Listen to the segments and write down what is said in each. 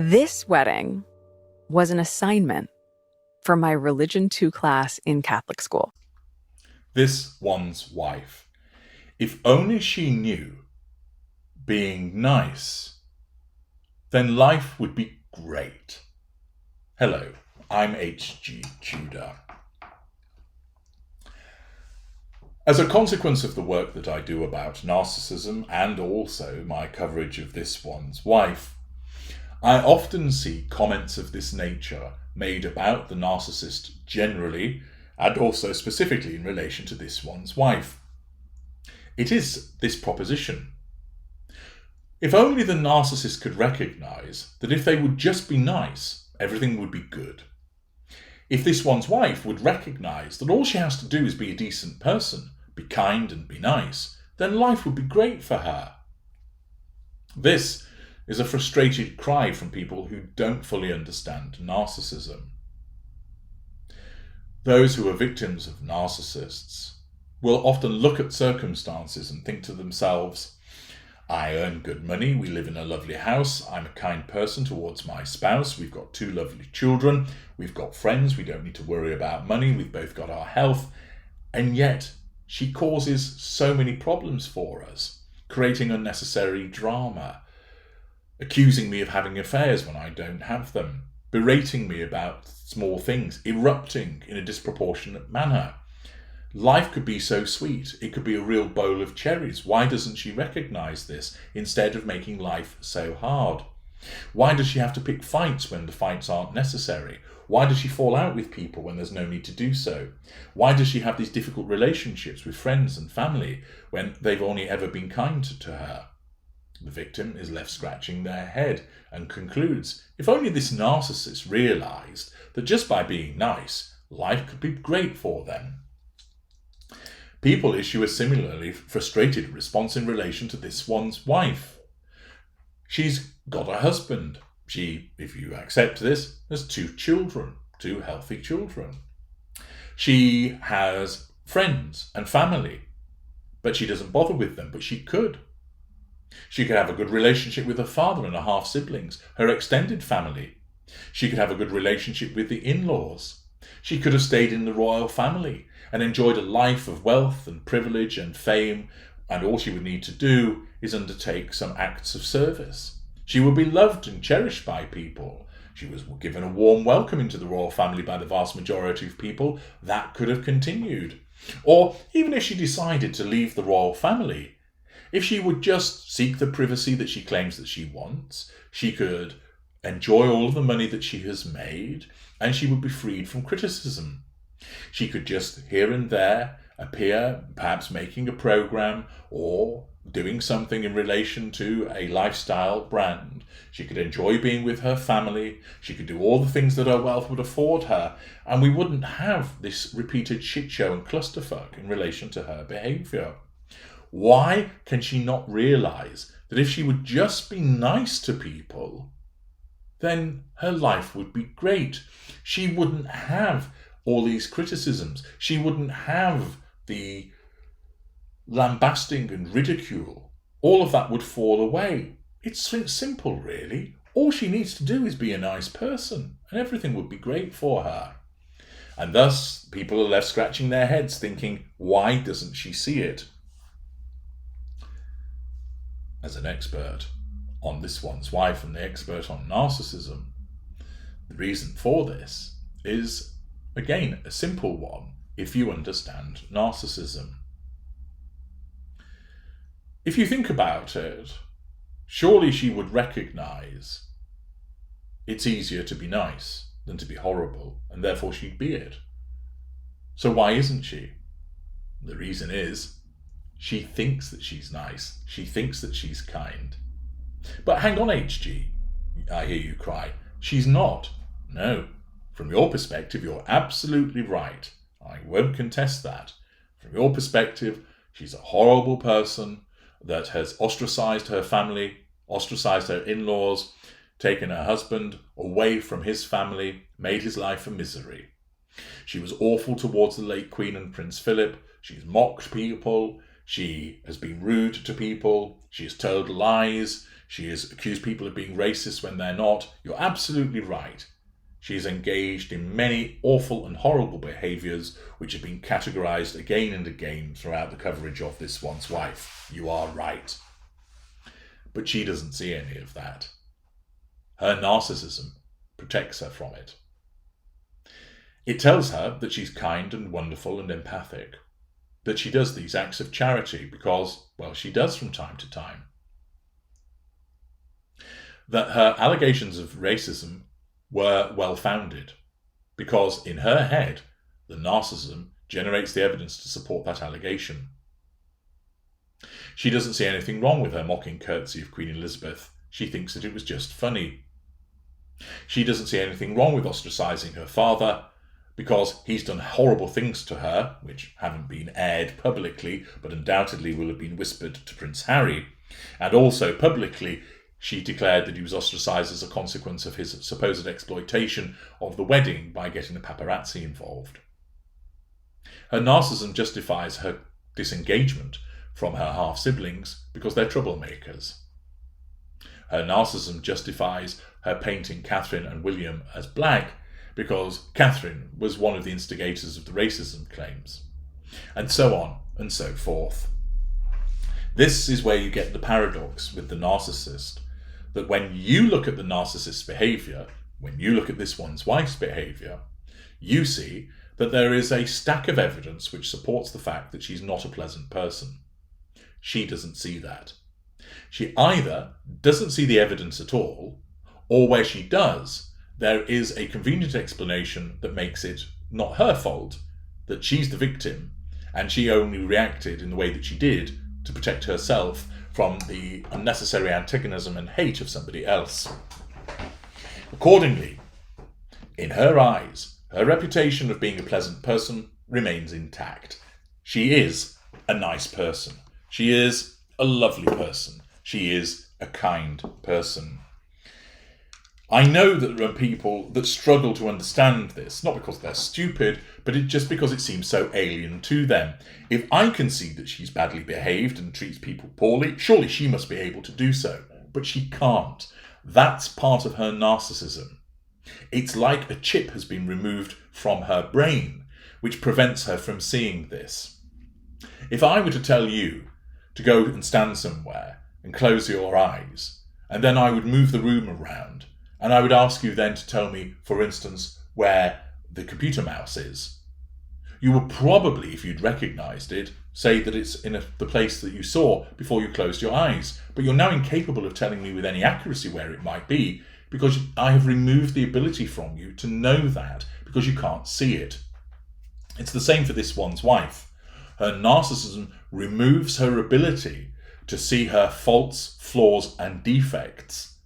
This wedding was an assignment for my Religion 2 class in Catholic school. This one's wife. If only she knew being nice, then life would be great. Hello, I'm H.G. Tudor. As a consequence of the work that I do about narcissism and also my coverage of this one's wife, I often see comments of this nature made about the narcissist generally and also specifically in relation to this one's wife. It is this proposition. If only the narcissist could recognise that if they would just be nice, everything would be good. If this one's wife would recognise that all she has to do is be a decent person, be kind and be nice, then life would be great for her. This is a frustrated cry from people who don't fully understand narcissism. Those who are victims of narcissists will often look at circumstances and think to themselves, I earn good money, we live in a lovely house, I'm a kind person towards my spouse, we've got 2 lovely children, we've got friends, we don't need to worry about money, we've both got our health, and yet she causes so many problems for us, creating unnecessary drama, accusing me of having affairs when I don't have them, berating me about small things, erupting in a disproportionate manner. Life could be so sweet, it could be a real bowl of cherries. Why doesn't she recognise this instead of making life so hard? Why does she have to pick fights when the fights aren't necessary? Why does she fall out with people when there's no need to do so? Why does she have these difficult relationships with friends and family when they've only ever been kind to her? The victim is left scratching their head and concludes, if only this narcissist realised that just by being nice, life could be great for them. People issue a similarly frustrated response in relation to this one's wife. She's got a husband. She, if you accept this, has 2 children, 2 healthy children. She has friends and family, but she doesn't bother with them, but she could. She could have a good relationship with her father and her half-siblings, her extended family. She could have a good relationship with the in-laws. She could have stayed in the royal family and enjoyed a life of wealth and privilege and fame, and all she would need to do is undertake some acts of service. She would be loved and cherished by people. She was given a warm welcome into the royal family by the vast majority of people. That could have continued. Or even if she decided to leave the royal family, if she would just seek the privacy that she claims that she wants, she could enjoy all of the money that she has made, and she would be freed from criticism. She could just here and there appear, perhaps making a program or doing something in relation to a lifestyle brand. She could enjoy being with her family. She could do all the things that her wealth would afford her, and we wouldn't have this repeated shit show and clusterfuck in relation to her behaviour. Why can she not realise that if she would just be nice to people, then her life would be great? She wouldn't have all these criticisms. She wouldn't have the lambasting and ridicule. All of that would fall away. It's simple, really. All she needs to do is be a nice person, and everything would be great for her. And thus, people are left scratching their heads thinking, why doesn't she see it? As an expert on this one's wife and the expert on narcissism, the reason for this is, again, a simple one if you understand narcissism. If you think about it, surely she would recognise it's easier to be nice than to be horrible, and therefore she'd be it. So why isn't she? The reason is, she thinks that she's nice. She thinks that she's kind. But hang on, HG, I hear you cry. She's not. No. From your perspective, you're absolutely right. I won't contest that. From your perspective, she's a horrible person that has ostracised her family, ostracised her in-laws, taken her husband away from his family, made his life a misery. She was awful towards the late Queen and Prince Philip. She's mocked people. She has been rude to people. She has told lies. She has accused people of being racist when they're not. You're absolutely right. She is engaged in many awful and horrible behaviours which have been categorised again and again throughout the coverage of This One's Wife. You are right. But she doesn't see any of that. Her narcissism protects her from it. It tells her that she's kind and wonderful and empathic, that she does these acts of charity because, well, she does from time to time. That her allegations of racism were well-founded, because in her head, the narcissism generates the evidence to support that allegation. She doesn't see anything wrong with her mocking curtsy of Queen Elizabeth. She thinks that it was just funny. She doesn't see anything wrong with ostracising her father, because he's done horrible things to her, which haven't been aired publicly, but undoubtedly will have been whispered to Prince Harry, and also publicly she declared that he was ostracised as a consequence of his supposed exploitation of the wedding by getting the paparazzi involved. Her narcissism justifies her disengagement from her half-siblings because they're troublemakers. Her narcissism justifies her painting Catherine and William as black because Catherine was one of the instigators of the racism claims, and so on and so forth. This is where you get the paradox with the narcissist, that when you look at the narcissist's behaviour, when you look at This One's Wife's behaviour, you see that there is a stack of evidence which supports the fact that she's not a pleasant person. She doesn't see that. She either doesn't see the evidence at all, or where she does, there is a convenient explanation that makes it not her fault, that she's the victim, and she only reacted in the way that she did to protect herself from the unnecessary antagonism and hate of somebody else. Accordingly, in her eyes, her reputation of being a pleasant person remains intact. She is a nice person. She is a lovely person. She is a kind person. I know that there are people that struggle to understand this, not because they're stupid, but just because it seems so alien to them. If I can see that she's badly behaved and treats people poorly, surely she must be able to do so. But she can't. That's part of her narcissism. It's like a chip has been removed from her brain, which prevents her from seeing this. If I were to tell you to go and stand somewhere and close your eyes, and then I would move the room around, and I would ask you then to tell me, for instance, where the computer mouse is, you would probably, if you'd recognised it, say that it's in the place that you saw before you closed your eyes. But you're now incapable of telling me with any accuracy where it might be, because I have removed the ability from you to know that, because you can't see it. It's the same for This One's Wife. Her narcissism removes her ability to see her faults, flaws, and defects.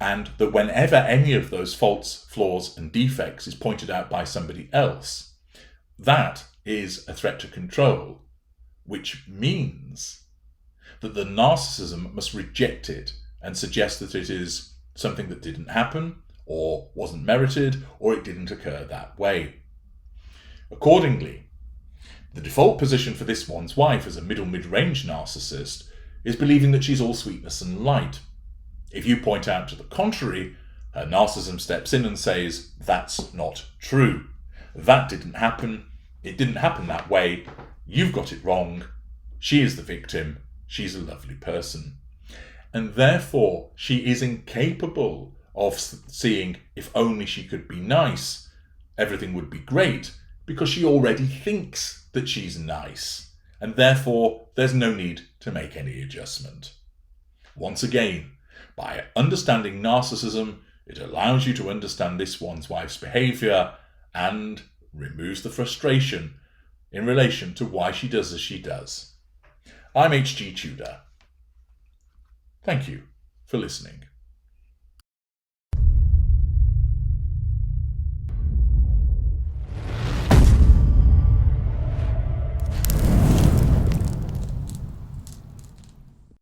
And that whenever any of those faults, flaws, and defects is pointed out by somebody else, that is a threat to control, which means that the narcissism must reject it and suggest that it is something that didn't happen, or wasn't merited, or it didn't occur that way. Accordingly, the default position for This One's Wife as a mid-range narcissist is believing that she's all sweetness and light. If you point out to the contrary, her narcissism steps in and says, that's not true. That didn't happen. It didn't happen that way. You've got it wrong. She is the victim. She's a lovely person. And therefore, she is incapable of seeing if only she could be nice, everything would be great, because she already thinks that she's nice. And therefore, there's no need to make any adjustment. Once again, by understanding narcissism, it allows you to understand This One's Wife's behaviour and removes the frustration in relation to why she does as she does. I'm H.G. Tudor. Thank you for listening.